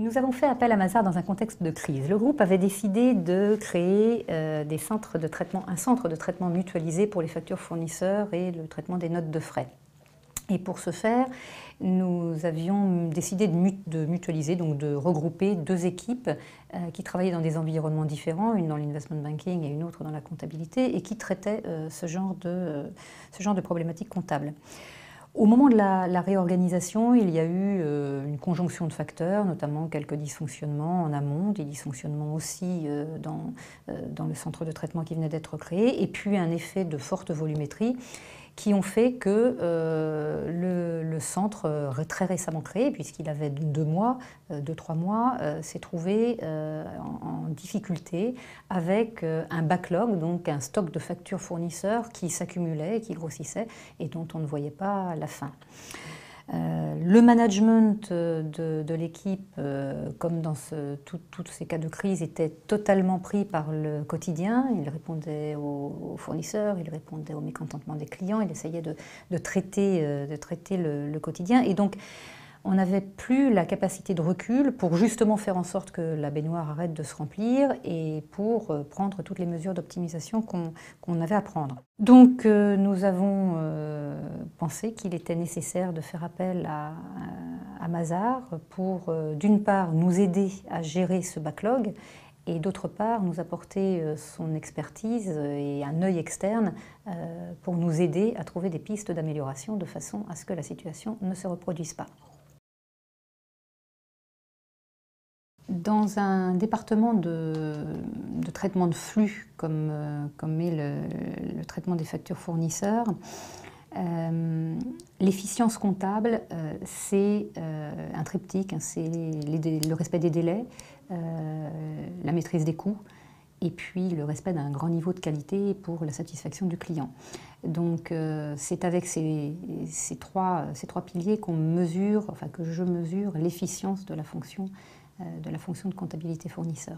Nous avons fait appel à Mazars dans un contexte de crise. Le groupe avait décidé de créer un centre de traitement mutualisé pour les factures fournisseurs et le traitement des notes de frais. Et pour ce faire, nous avions décidé de mutualiser, donc de regrouper deux équipes qui travaillaient dans des environnements différents, une dans l'investment banking et une autre dans la comptabilité, et qui traitaient ce genre de problématiques comptables. Au moment de la réorganisation, il y a eu une conjonction de facteurs, notamment quelques dysfonctionnements en amont, des dysfonctionnements aussi dans le centre de traitement qui venait d'être créé, et puis un effet de forte volumétrie qui ont fait que le centre très récemment créé, puisqu'il avait 2-3 mois, s'est trouvé en difficulté avec un backlog, donc un stock de factures fournisseurs qui s'accumulait, qui grossissait et dont on ne voyait pas la fin. Le management de l'équipe, comme dans tous ces cas de crise, était totalement pris par le quotidien. Il répondait aux fournisseurs, il répondait aux mécontentements des clients, il essayait de traiter le quotidien. Et donc, on n'avait plus la capacité de recul pour justement faire en sorte que la baignoire arrête de se remplir et pour prendre toutes les mesures d'optimisation qu'on avait à prendre. Donc nous avons pensé qu'il était nécessaire de faire appel à Mazars pour d'une part nous aider à gérer ce backlog et d'autre part nous apporter son expertise et un œil externe pour nous aider à trouver des pistes d'amélioration de façon à ce que la situation ne se reproduise pas. Dans un département de traitement de flux comme est le traitement des factures fournisseurs, l'efficience comptable, c'est un triptyque, c'est le respect des délais, la maîtrise des coûts et puis le respect d'un grand niveau de qualité pour la satisfaction du client. Donc c'est avec ces trois piliers qu'on mesure, enfin que je mesure l'efficience de la fonction de comptabilité fournisseur.